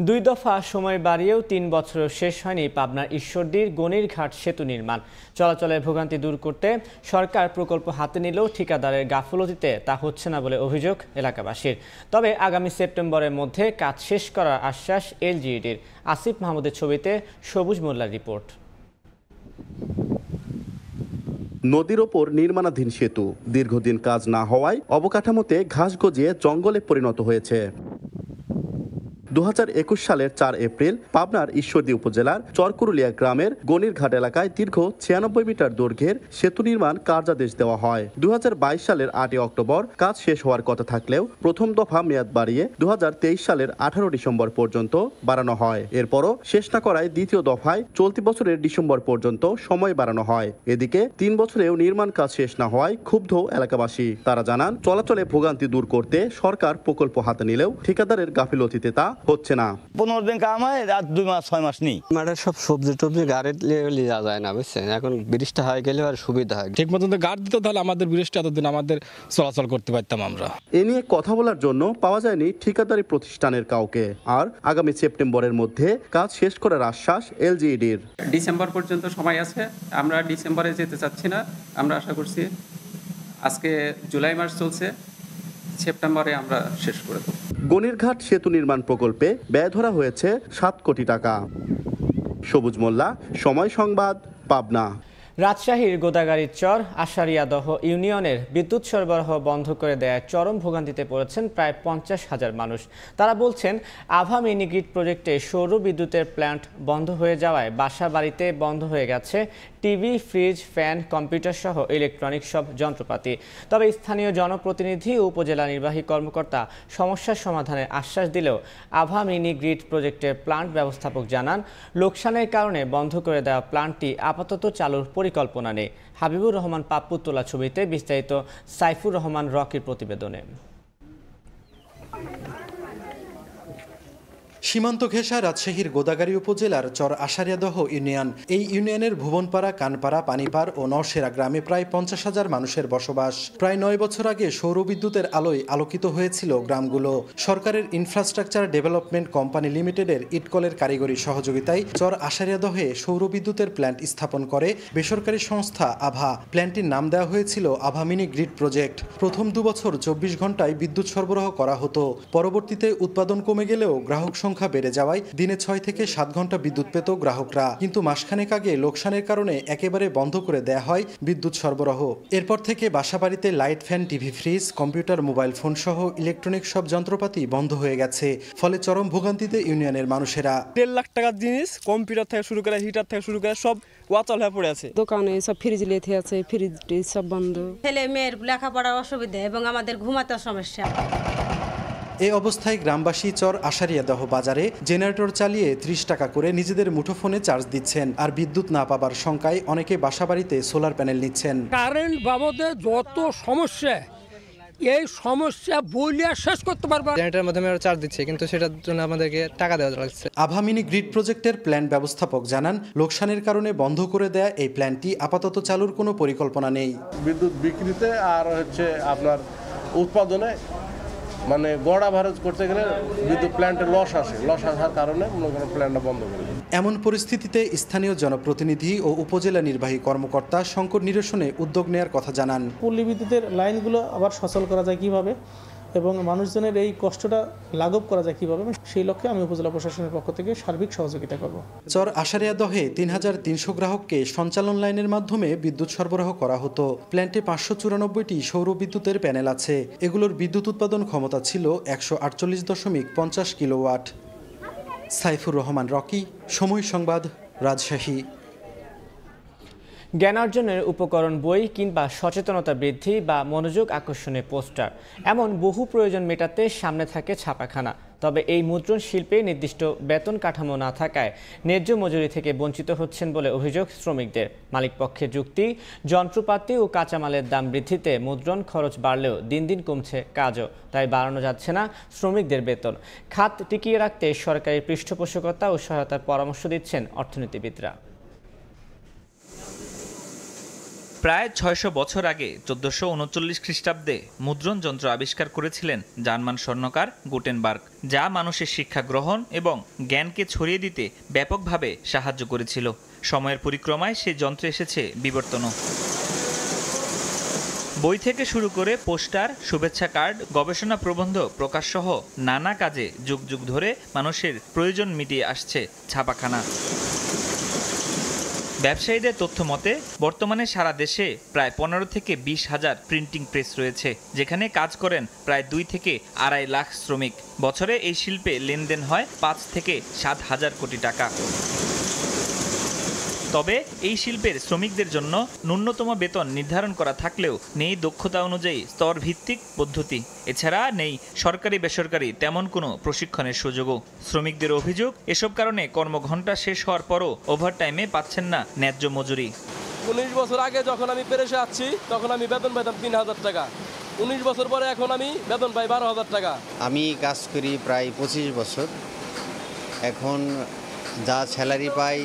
২ দফা সময় বাড়িয়েও ৩ বছরেও শেষ হয়নি পাবনার ঈশ্বরদীর গণিরঘাট সেতু নির্মাণ। চলাচলের ভোগান্তি দূর করতে সরকার প্রকল্প হাতে নিলেও ঠিকাদারের গাফলতিতে তা হচ্ছে না বলে অভিযোগ এলাকাবাসীর। তবে আগামী সেপ্টেম্বরের মধ্যে কাজ শেষ করার আশ্বাস এলজিইডির। আসিফ মাহমুদের ছবিতে সবুজ মোল্লার রিপোর্ট। নদীর ওপর নির্মাণাধীন সেতু দীর্ঘদিন কাজ না হওয়ায় অবকাঠামোতে ঘাস গজিয়ে জঙ্গলে পরিণত হয়েছে। 2021 সালের 4 এপ্রিল পাবনার ঈশ্বরদী উপজেলার চরকুরুলিয়া গ্রামের গণিরঘাট এলাকায় দীর্ঘ 96 মিটার দৈর্ঘ্যের সেতু নির্মাণ কার্যাদেশ দেওয়া হয়। 2022 সালের 8 অক্টোবর কাজ শেষ হওয়ার কথা থাকলেও প্রথম দফা মেয়াদ বাড়িয়ে 2023 সালের 18 ডিসেম্বর পর্যন্ত বাড়ানো হয়। এরপরও শেষ না করায় দ্বিতীয় দফায় চলতি বছরের ডিসেম্বর পর্যন্ত সময় বাড়ানো হয়। এদিকে 3 বছরেও নির্মাণ কাজ শেষ না হওয়ায় ক্ষুব্ধ এলাকাবাসী। তারা জানান, চলাচলে ভোগান্তি দূর করতে সরকার প্রকল্প হাতে নিলেও ঠিকাদারের গাফিলতিতে তা হচ্ছে না। 15 দিন কাম হয়, আর 2 মাস 6 মাস নেই। মাঠের সব সবজি টবজি গাড়ি লিয়ে যায় না, বুঝছেন? এখন ব্রিজটা হয়ে গেলে আর সুবিধা হয়। ঠিক মতন গাড়ি দিত, তাহলে আমাদের ব্রিজটা এতদিন আমাদের চলাচল করতে পারতাম আমরা। এ নিয়ে কথা বলার জন্য পাওয়া যায়নি ঠিকাদারি প্রতিষ্ঠানের কাউকে। আর আগামী সেপ্টেম্বরের মধ্যে কাজ শেষ করার আশ্বাস এলজিইডির। ডিসেম্বর পর্যন্ত সময় আছে, আমরা ডিসেম্বরে যেতে চাচ্ছি না। আমরা আশা করছি আজকে জুলাই মাস চলছে, সেপ্টেম্বরে আমরা শেষ করে দেব। গণিরঘাট সেতু নির্মাণ প্রকল্পে ব্যয় ধরা হয়েছে 7 কোটি টাকা। সবুজ মোল্লা, সময় সংবাদ, পাবনা। রাজশাহীর গোদাগাড়ির চর আশারিয়াদহ ইউনিয়নের বিদ্যুৎ সরবরাহ বন্ধ করে দেওয়ায় চরম ভোগান্তিতে পড়েছেন প্রায় 50,000 মানুষ। তারা বলছেন, আভা মিনি গ্রিড প্রজেক্টে সৌর বিদ্যুতের প্ল্যান্ট বন্ধ হয়ে যাওয়ায় বাসা বাড়িতে বন্ধ হয়ে গেছে টিভি, ফ্রিজ, ফ্যান, কম্পিউটার সহ ইলেকট্রনিক সব যন্ত্রপাতি। তবে স্থানীয় জনপ্রতিনিধি ও উপজেলা নির্বাহী কর্মকর্তা সমস্যার সমাধানের আশ্বাস দিলেও আভা মিনি গ্রিড প্রজেক্টের প্ল্যান্ট ব্যবস্থাপক জানান, লোকসানের কারণে বন্ধ করে দেওয়া প্ল্যান্টটি আপাতত চালুর পরিকল্পনা নেই। হাবিবুর রহমান পাপ্পুর তোলা ছবিতে বিস্তারিত সাইফুর রহমান রকির প্রতিবেদনে। সীমান্ত ঘেঁষা রাজশাহীর গোদাগাড়ী উপজেলার চর আশারিয়াদহ ইউনিয়ন। এই ইউনিয়নের ভুবনপাড়া, কানপাড়া, পানিপাড় ও নওশেরা গ্রামে প্রায় 50,000 মানুষের বসবাস। প্রায় 9 বছর আগে সৌরবিদ্যুতের আলোয় আলোকিত হয়েছিল গ্রামগুলো। সরকারের ইনফ্রাস্ট্রাকচার ডেভেলপমেন্ট কোম্পানি লিমিটেডের ইটকলের কারিগরি সহযোগিতায় চর আশারিয়াদহে সৌরবিদ্যুতের প্ল্যান্ট স্থাপন করে বেসরকারি সংস্থা আভা। প্ল্যান্টটির নাম দেওয়া হয়েছিল আভা মিনি গ্রিড প্রজেক্ট। প্রথম 2 বছর 24 ঘন্টায় বিদ্যুৎ সরবরাহ করা হতো। পরবর্তীতে উৎপাদন কমে গেলেও গ্রাহক সংখ্যা বেড়ে যাওয়ায় দিনে 6 থেকে 7 ঘন্টা বিদ্যুৎ পেত গ্রাহকরা। কিন্তু মাসখানেক আগে লোকসানের কারণে একেবারে বন্ধ করে দেয়া হয় বিদ্যুৎ সরবরাহ। এরপর থেকে বাসাবাড়িতে light, fan, TV, fridge, computer, mobile phone সহ ইলেকট্রনিক সব যন্ত্রপাতি বন্ধ হয়ে গেছে। ফলে চরম ভোগান্তিতে ইউনিয়নের মানুষেরা। 1.5 লাখ টাকার জিনিস, কম্পিউটার থেকে শুরু করে হিটার থেকে শুরু করে সব ওয়াচাল হয়ে পড়ে আছে। দোকানে সব ফ্রিজ লেথে আছে, ফ্রিজ সব বন্ধ। ছেলে মেয়ের লেখাপড়ার অসুবিধা এবং আমাদের ঘুমাতে সমস্যা। এই অবস্থায় গ্রামবাসী চর আশারিয়াদহ বাজারে জেনারেটর চালিয়ে 30 টাকা করে নিজেদের মুঠোফোনে চার্জ দিচ্ছেন। আর বিদ্যুৎ না পাবার শঙ্কায় অনেকে বাসাবাড়িতে সোলার প্যানেল নিচ্ছেন। কারেন্ট বাবদে যত সমস্যা, এই সমস্যা বলিয়া শেষ করতে পারবো। জেনারেটরের মাধ্যমে আমরা চার্জ দিচ্ছি, কিন্তু সেটার জন্য আমাদেরকে টাকা দেওয়া লাগছে। আভা মিনি গ্রিড প্রজেক্টের প্ল্যান্ট ব্যবস্থাপক জানান, লোকসানের কারণে বন্ধ করে দেয়া এই প্ল্যান্টটি আপাতত চালুর কোনো পরিকল্পনা নেই। বিদ্যুৎ বিক্রিতে আর আপনার উৎপাদনে মানে গড় অ্যাভারেজ করতে গেলে বিদ্যুৎ প্ল্যান্টে লস আসার কারণে মনে করেন প্ল্যান্টটা বন্ধ করে দেয়। এমন পরিস্থিতিতে স্থানীয় জনপ্রতিনিধি ও উপজেলা নির্বাহী কর্মকর্তা সংকট নিরসনে উদ্যোগ নেওয়ার কথা জানান। পল্লী বিদ্যুতের লাইনগুলো আবার সচল করা যায় কিভাবে এবং মানুষজনের এই কষ্টটা লাঘব করা যায় কিভাবে, সেই লক্ষ্যে আমি উপজেলা প্রশাসনের পক্ষ থেকে সার্বিক সহযোগিতা করব। চর আশারিয়াদহে 3300 গ্রাহককে সঞ্চালন লাইনের মাধ্যমে বিদ্যুৎ সরবরাহ করা হতো। প্ল্যান্টে 594টি সৌর বিদ্যুতের প্যানেল আছে। এগুলোর বিদ্যুৎ উৎপাদন ক্ষমতা ছিল 148.50 কিলোওয়াট। সাইফুর রহমান রকি, সময় সংবাদ, রাজশাহী। জ্ঞানার্জনের উপকরণ, বই কিংবা সচেতনতা বৃদ্ধি বা মনোযোগ আকর্ষণে পোস্টার, এমন বহু প্রয়োজন মেটাতে সামনে থাকে ছাপাখানা। তবে এই মুদ্রণ শিল্পে নির্দিষ্ট বেতন কাঠামো না থাকায় ন্যায্য মজুরি থেকে বঞ্চিত হচ্ছেন বলে অভিযোগ শ্রমিকদের। মালিকপক্ষের যুক্তি, যন্ত্রপাতি ও কাঁচামালের দাম বৃদ্ধিতে মুদ্রণ খরচ বাড়লেও দিন দিন কমছে কাজও, তাই বাড়ানো যাচ্ছে না শ্রমিকদের বেতন। খাত টিকিয়ে রাখতে সরকারি পৃষ্ঠপোষকতা ও সহায়তার পরামর্শ দিচ্ছেন অর্থনীতিবিদরা। প্রায় 600 বছর আগে 1439 খ্রিস্টাব্দে মুদ্রণ যন্ত্র আবিষ্কার করেছিলেন জার্মান স্বর্ণকার গুটেনবার্গ, যা মানুষের শিক্ষা গ্রহণ এবং জ্ঞানকে ছড়িয়ে দিতে ব্যাপকভাবে সাহায্য করেছিল। সময়ের পরিক্রমায় সেই যন্ত্রে এসেছে বিবর্তনও। বই থেকে শুরু করে পোস্টার, শুভেচ্ছা কার্ড, গবেষণা প্রবন্ধ প্রকাশসহ নানা কাজে যুগ যুগ ধরে মানুষের প্রয়োজন মিটিয়ে আসছে ছাপাখানা। ব্যবসায়ীদের তথ্য মতে বর্তমানে সারা দেশে প্রায় 15 থেকে 20 হাজার প্রিন্টিং প্রেস রয়েছে, যেখানে কাজ করেন প্রায় 2 থেকে 2.5 লাখ শ্রমিক। বছরে এই শিল্পে লেনদেন হয় 5 থেকে 7 হাজার কোটি টাকা। তবে এই শিল্পের শ্রমিকদের জন্য ন্যূনতম বেতন নির্ধারণ করা থাকলেও নেই দক্ষতা অনুযায়ী স্তর ভিত্তিক পদ্ধতি। এছাড়া নেই সরকারি বেসরকারি তেমন কোনো প্রশিক্ষণের সুযোগও। শ্রমিকদের অভিযোগ, এসব কারণে কর্মঘণ্টা শেষ হওয়ার পরও ওভারটাইমে পাচ্ছেন না ন্যায্য মজুরি। 19 বছর আগে যখন আমি পেরেশে আসছি তখন আমি বেতন পাইতাম 3,000 টাকা। 19 বছর পরে এখন আমি বেতন পাই 12,000 টাকা। আমি কাজ করি প্রায় 25 বছর। এখন যা স্যালারি পাই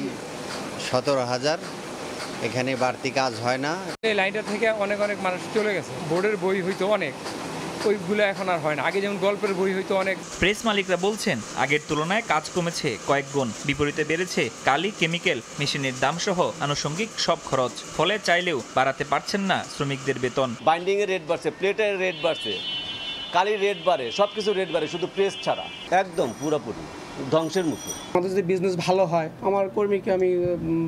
17,000, এখানে বাড়তি কাজ হয় না। এই লাইনটা থেকে অনেক মানুষ চলে গেছে। বোর্ডের বই হইতো অনেক, ওইগুলো এখন আর হয় না। আগে যেমন গল্পের বই হইতো অনেক। প্রেস মালিকরা বলছেন আগের তুলনায় কাজ কমেছে কয়েক গুণ, বিপরীতে বেড়েছে কালি, কেমিক্যাল, মেশিনের দাম সহ আনুষঙ্গিক সব খরচ। ফলে চাইলেও বাড়াতে পারছেন না শ্রমিকদের বেতন। বাইন্ডিং এর রেট বাড়ছে, প্লেটের রেট বাড়ছে, কালির রেট বাড়ে, সবকিছু রেট বাড়ে, শুধু প্রেস ছাড়া একদম পুরোপুরি ধ্বংসের মুখে। আমাদের যদি বিজনেস ভালো হয়, আমার কর্মীকে আমি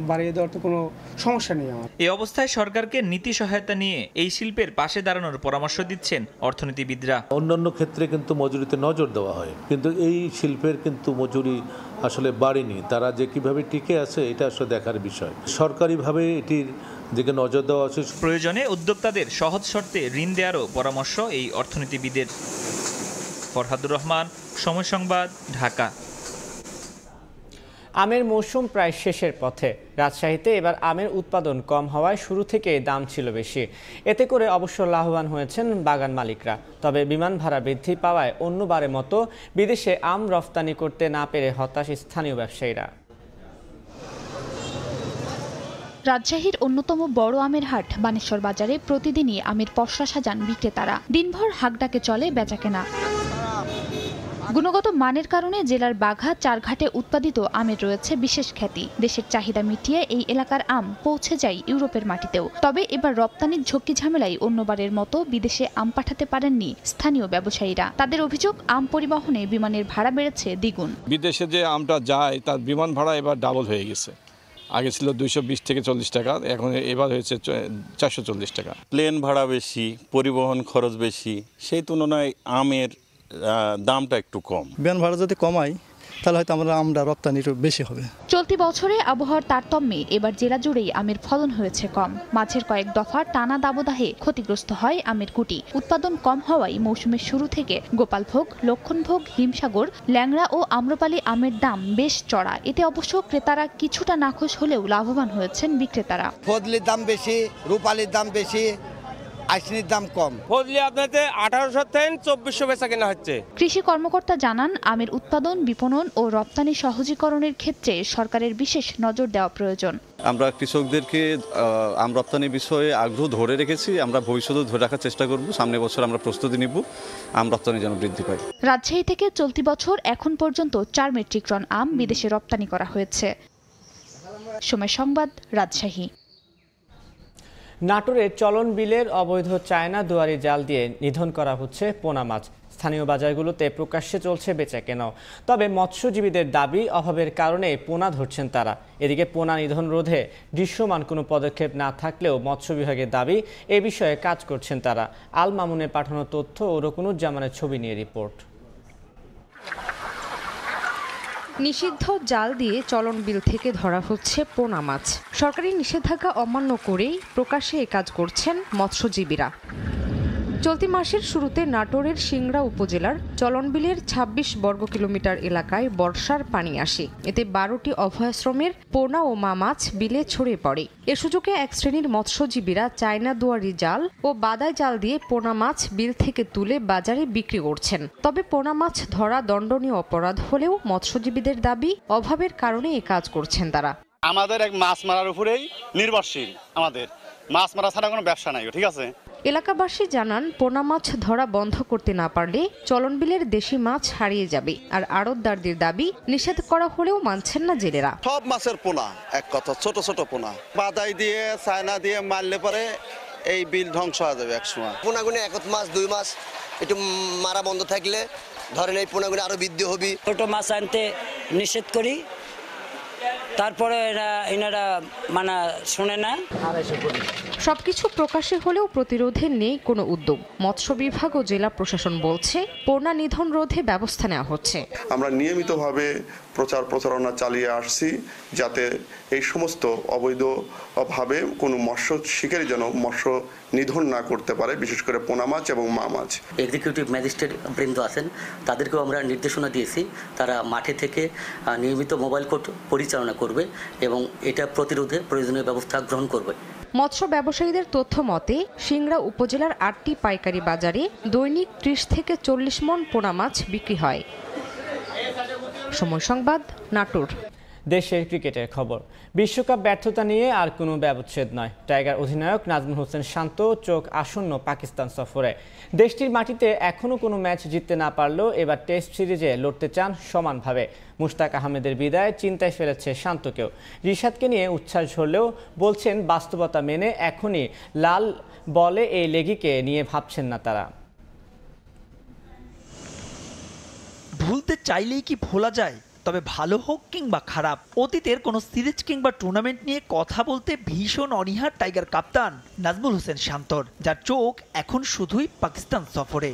বাড়িয়ে দেওয়ার তো কোনো সমস্যা নেই আমার। এই অবস্থায় সরকারকে নীতি সহায়তা নিয়ে এই শিল্পের পাশে দাঁড়ানোর পরামর্শ দিচ্ছেন অর্থনীতিবিদরা। অন্যান্য ক্ষেত্রে কিন্তু মজুরিতে নজর দেওয়া হয়, কিন্তু এই শিল্পের কিন্তু মজুরি আসলে বাড়েনি। তারা যে কিভাবে টিকে আছে এটা আসলে দেখার বিষয়। সরকারিভাবে এটির দিকে নজর দেওয়া আছে। প্রয়োজনে উদ্যোক্তাদের সহজ শর্তে ঋণ দেওয়ারও পরামর্শ এই অর্থনীতিবিদের। ফরহাদুর রহমান, সময় সংবাদ, ঢাকা। আমের মৌসুম প্রায় শেষের পথে। রাজশাহীতে এবার আমের উৎপাদন কম হওয়ায় শুরু থেকেই দাম ছিল বেশি। এতে করে অবশ্য লাভবান হয়েছেন বাগান মালিকরা। তবে বিমান ভাড়া বৃদ্ধি পাওয়ায় অন্যবারের মতো বিদেশে আম রফতানি করতে না পেরে হতাশ স্থানীয় ব্যবসায়ীরা। রাজশাহীর অন্যতম বড় আমের হাট বানেশ্বর বাজারে প্রতিদিনই আমের পসরা সাজান বিক্রেতারা। দিনভর হাঁকডাকে চলে বেচাকেনা। গুণগত মানের কারণে জেলার বাঘা চারঘাটে উৎপাদিত আমের রয়েছে বিশেষ খ্যাতি। দেশের চাহিদা মিটিয়ে এই এলাকার আম পৌঁছে যায় ইউরোপের মাটিতেও। তবে এবার রপ্তানির ঝক্কি ঝামেলায় অন্যবারের মতো বিদেশে আম পাঠাতে পারেননি স্থানীয় ব্যবসায়ীরা। তাদের অভিযোগ, আম পরিবহনে বিমানের ভাড়া বেড়েছে দ্বিগুণ। বিদেশে যে আমটা যায় তার বিমান ভাড়া এবার ডাবল হয়ে গেছে। আগে ছিল 220 থেকে 40 টাকা, এখন এবার হয়েছে 440 টাকা। প্লেন ভাড়া বেশি, পরিবহন খরচ বেশি, সেই তুলনায় আমের দামটা একটু কম। বিমান ভাড়া যদি কমাই তাহলে হয়তো আমরা রপ্তানি একটু বেশি হবে। চলতি বছরে আবহাওয়ার তারতম্যে এবার জেলা জুড়েই আমের ফলন হয়েছে কম। মাঝের কয়েক দফা টানা দাবদাহে ক্ষতিগ্রস্ত হয় আমের কুটি। উৎপাদন কম হওয়ায় মৌসুমের শুরু থেকে গোপালভোগ, লক্ষণভোগ, হিমসাগর, ল্যাংড়া ও আম্রপালি আমের দাম বেশ চড়া। এতে অবশ্য ক্রেতারা কিছুটা নাখোশ হলেও লাভবান হয়েছেন বিক্রেতারা। ফজলির দাম বেশি, রূপালির দাম বেশি, আইসিনির দাম কম। ফজলি আপনাদের 1800 থেকে 2400 বেচা কেনা হচ্ছে। কৃষি কর্মকর্তা জানান, আমের উৎপাদন, বিপণন ও রপ্তানি সহজীকরণের ক্ষেত্রে সরকারের বিশেষ নজর দেওয়া প্রয়োজন। আমরা কৃষকদেরকে আম রপ্তানি বিষয়ে আগ্রহ ধরে রেখেছি। আমরা ভবিষ্যতেও ধরে রাখার চেষ্টা করব। সামনের বছর আমরা প্রস্তুতি নিব আম রপ্তানি যেন বৃদ্ধি পায়। রাজশাহী থেকে চলতি বছর এখন পর্যন্ত 4 মেট্রিক টন আম বিদেশে রপ্তানি করা হয়েছে। সময় সংবাদ, রাজশাহী। নাটোরে চলন বিলের অবৈধ চায়না দুয়ারি জাল দিয়ে নিধন করা হচ্ছে পোনা মাছ। স্থানীয় বাজারগুলোতে প্রকাশ্যে চলছে বেচাকেনাও। তবে মৎস্যজীবীদের দাবি, অভাবের কারণে পোনা ধরছেন তারা। এদিকে পোনা নিধন রোধে দৃশ্যমান কোনো পদক্ষেপ না থাকলেও মৎস্য বিভাগের দাবি, এ বিষয়ে কাজ করছেন তারা। আল মামুনের পাঠানো তথ্য ও রকুনুজ্জামানের ছবি নিয়ে রিপোর্ট। নিষিদ্ধ জাল দিয়ে চলন বিল থেকে ধরা হচ্ছে পোনা মাছ। সরকারি নিষেধাজ্ঞা অমান্য করেই প্রকাশ্যে এ কাজ করছেন মৎস্যজীবীরা। চলতি মাসের শুরুতে নাটোরের সিংড়া উপজেলার চলনবিলের 26 বর্গ কিলোমিটার এলাকায় বর্ষার পানি আসে। এতে 12টি অভয়াশ্রমের পোনা ও মা মাছ বিলে ছড়িয়ে পড়ে। এ সুযোগে এক শ্রেণীর মৎস্যজীবীরা চায়না দুয়ারি জাল ও বাদাই জাল দিয়ে পোনা মাছ বিল থেকে তুলে বাজারে বিক্রি করছেন। তবে পোনা মাছ ধরা দণ্ডনীয় অপরাধ হলেও মৎস্যজীবীদের দাবি, অভাবের কারণে এ কাজ করছেন তারা। আমাদের এক মাছ মারার উপরেই নির্ভরশীল। আমাদের মাছ মারা ছাড়া কোনো ব্যবসা নাই, ঠিক আছে। এলাকাবাসী জানান, পোনা মাছ ধরা বন্ধ করতে না পারলে চলনবিলের দেশি মাছ হারিয়ে যাবে। আর আড়তদারদের দাবি, নিষেধ করা হলেও মানছেন না জেলেরা। সব মাছের পোনা, এক কথা ছোট ছোট পোনা, বাদাই দিয়ে চায়না দিয়ে মারলে পরে এই বিল ধ্বংস হয়ে যাবে একসময়। পোনাগুনে 1 মাস 2 মাস একটু মারা বন্ধ থাকলে ধরেন এই পোনাগুনে আরো বৃদ্ধি হবে। ছোট মাছ আনতে নিষেধ করি, তারপরে এনারা মানে শোনে না। সবকিছু প্রকাশ্যে হলেও প্রতিরোধে নেই কোনো উদ্যোগ। মৎস্য বিভাগ ও জেলা প্রশাসন বলছে পোনা নিধন রোধে ব্যবস্থা নেওয়া হচ্ছে। আমরা নিয়মিতভাবে প্রচারণা চালিয়ে আসছি যাতে এই সমস্ত অবৈধভাবে কোনো মৎস্য শিকারী যেন মৎস্য নিধন না করতে পারে, বিশেষ করে পোনা মাছ এবং মা মাছ। এক্সিকিউটিভ ম্যাজিস্ট্রেট বৃন্দ আছেন, তাদেরকেও আমরা নির্দেশনা দিয়েছি তারা মাঠে থেকে নিয়মিত মোবাইল কোর্ট পরিচালনা করবে এবং এটা প্রতিরোধে প্রয়োজনীয় ব্যবস্থা গ্রহণ করবে। মৎস্য ব্যবসায়ীদের তথ্য মতে সিংড়া উপজেলার 8টি পাইকারি বাজারে দৈনিক 30 থেকে 40 মণ পোনা মাছ বিক্রি হয়। সময় সংবাদ, নাটোর। দেশের ক্রিকেটের খবর। বিশ্বকাপ ব্যর্থতা নিয়ে আর কোনো ব্যবচ্ছেদ নয়। টাইগার অধিনায়ক নাজমুল হোসেন শান্ত চোখ আসন্ন পাকিস্তান সফরে। দেশটির মাটিতে এখনও কোনো ম্যাচ জিততে না পারলেও এবার টেস্ট সিরিজে লড়তে চান সমানভাবে। মুশতাক আহমেদের বিদায় চিন্তায় ফেলেছে শান্তকেও। রিশাদকে নিয়ে উচ্ছ্বাস ঝরলেও বলছেন বাস্তবতা মেনে এখনই লাল বলে এই লেগিকে নিয়ে ভাবছেন না তারা। ভুলতে চাইলেই কি ভোলা যায়? তবে ভালো হোক কিংবা খারাপ, অতীতের কোনো সিরিজ কিংবা টুর্নামেন্ট নিয়ে কথা বলতে ভীষণ অনীহা টাইগার কাপ্তান নাজমুল হোসেন শান্তর, যার চোখ এখন শুধুই পাকিস্তান সফরে।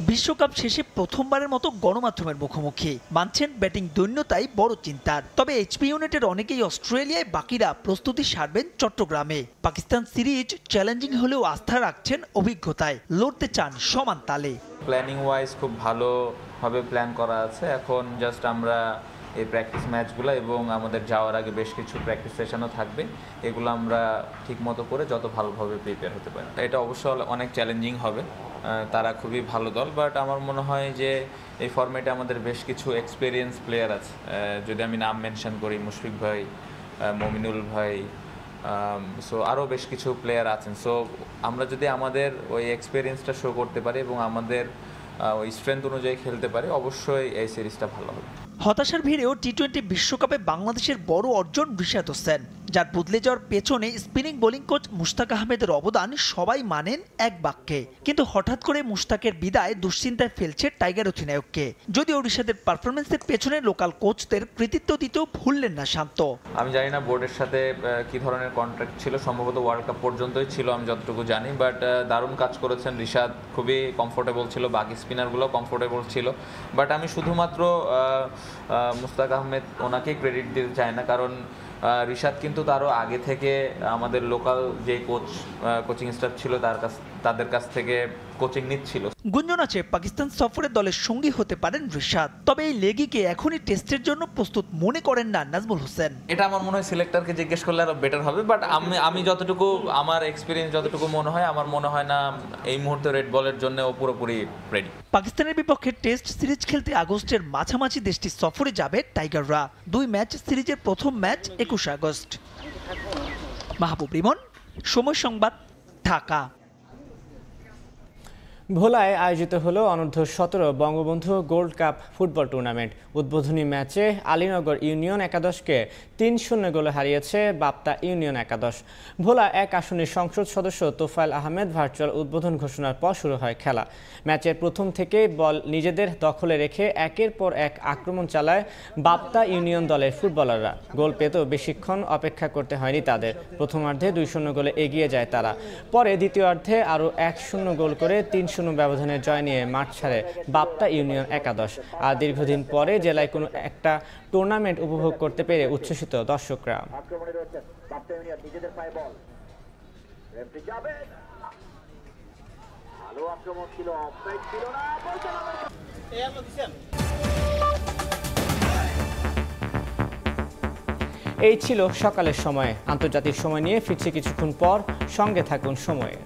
বিশ্বকাপ শেষে প্রথমবারের মতো গণমাধ্যমের মুখোমুখি। মানছেন ব্যাটিং দৈন্যতাই বড় চিন্তার। তবে এইচপি ইউনিটের অনেকেই অস্ট্রেলিয়ায়, বাকিরা প্রস্তুতি সারবেন চট্টগ্রামে। পাকিস্তান সিরিজ চ্যালেঞ্জিং হলেও আস্থা রাখছেন অভিজ্ঞতায়, লড়তে চান সমান তালে। প্ল্যানিং ওয়াইজ খুব ভালোভাবে প্ল্যান করা আছে। এখন জাস্ট আমরা এই প্র্যাকটিস ম্যাচগুলো এবং আমাদের যাওয়ার আগে বেশ কিছু প্র্যাকটিস সেশনও থাকবে, এগুলো আমরা ঠিকমতো করে যত ভালোভাবে প্রিপেয়ার হতে পারি। এটা অবশ্যই অনেক চ্যালেঞ্জিং হবে, তারা খুবই ভালো দল, বাট আমার মনে হয় যে এই ফরম্যাটে আমাদের বেশ কিছু এক্সপিরিয়েন্স প্লেয়ার আছে। যদি আমি নাম মেনশন করি, মুশফিক ভাই, মমিনুল ভাই, সো আরও বেশ কিছু প্লেয়ার আছেন। সো আমরা যদি আমাদের ওই এক্সপিরিয়েন্সটা শো করতে পারি এবং আমাদের ওই স্ট্রেংথ অনুযায়ী খেলতে পারি, অবশ্যই এই সিরিজটা ভালো হবে। হতাশার ভিড়েও টি-20 বিশ্বকাপে বাংলাদেশের বড় অর্জন রিশাদ হোসেন, যার বদলে যাওয়ার পেছনে স্পিনিং বোলিং কোচ মুশতাক আহমেদের অবদান সবাই মানেন এক বাক্যে। কিন্তু হঠাৎ করে মুশতাকের বিদায় দুশ্চিন্তায় ফেলছে টাইগার অধিনায়ককে। যদিও রিশাদের পারফরমেন্সের পেছনে লোকাল কোচদের কৃতিত্ব দিতেও ভুললেন না শান্ত। আমি জানি না বোর্ডের সাথে কি ধরনের কন্ট্রাক্ট ছিল, সম্ভবত ওয়ার্ল্ড কাপ পর্যন্তই ছিল আমি যতটুকু জানি, বাট দারুণ কাজ করেছেন রিশাদ, খুবই কমফোর্টেবল ছিল, বাকি স্পিনারগুলো কমফোর্টেবল ছিল। বাট আমি শুধুমাত্র মুশতাক আহমেদ ওনাকেই ক্রেডিট দিতে চাই না, কারণ রিশাদ কিন্তু তারও আগে থেকে আমাদের লোকাল যে কোচিং স্টাফ ছিল তাদের কাছ থেকে কোচিং নিচ্ছিল। গুঞ্জন আছে পাকিস্তান সফরে দলের সঙ্গী হতে পারেন রিশাদ, তবে এই লেগিকে এখনই টেস্টের জন্য প্রস্তুত মনে করেন না নাজমুল হোসেন। এটা আমার মনে হয় সিলেক্টরকে জিজ্ঞেস করলে আরো বেটার হবে, বাট আমি যতটুকু আমার এক্সপিরিয়েন্স যতটুকু মনে হয়, আমার মনে হয় না এই মুহূর্তে রেড বলের জন্য ও পুরোপুরি রেডি। পাকিস্তানের বিপক্ষে টেস্ট সিরিজ খেলতে আগস্টের মাঝামাঝি দেশটি সফরে যাবে টাইগাররা। 2 ম্যাচ সিরিজের প্রথম ম্যাচ 21 আগস্ট। মাহবুব রিমন, সময় সংবাদ, ঢাকা। ভোলায় আয়োজিত হলো অনূর্ধ্ব-17 Bangabandhu gold cup football tournament. উদ্বোধনী ম্যাচে আলীনগর ইউনিয়ন একাদশকে 3-0 গোলে হারিয়েছে বাপ্তা ইউনিয়ন একাদশ। ভোলা 1 আসনের সংসদ সদস্য তোফায়েল আহমেদ ভার্চুয়াল উদ্বোধন ঘোষণার পর শুরু হয় খেলা। ম্যাচের প্রথম থেকেই বল নিজেদের দখলে রেখে একের পর এক আক্রমণ চালায় বাপ্তা ইউনিয়ন দলের ফুটবলাররা। গোল পেতেও বেশিক্ষণ অপেক্ষা করতে হয়নি তাদের। প্রথমার্ধে 2-0 গোলে এগিয়ে যায় তারা। পরে দ্বিতীয়ার্ধে আরও 1-0 গোল করে 3-0 ব্যবধানের জয় নিয়ে মাঠ ছাড়ে বাপ্তা ইউনিয়ন একাদশ। আর দীর্ঘদিন পরে জেলায় কোনো একটা টুর্নামেন্ট উপভোগ করতে পেরে উচ্ছ্বসিত দর্শকরা। এই ছিল সকালের সময়। আন্তর্জাতিক সময় নিয়ে ফিরছি কিছুক্ষণ পর, সঙ্গে থাকুন সময়ে।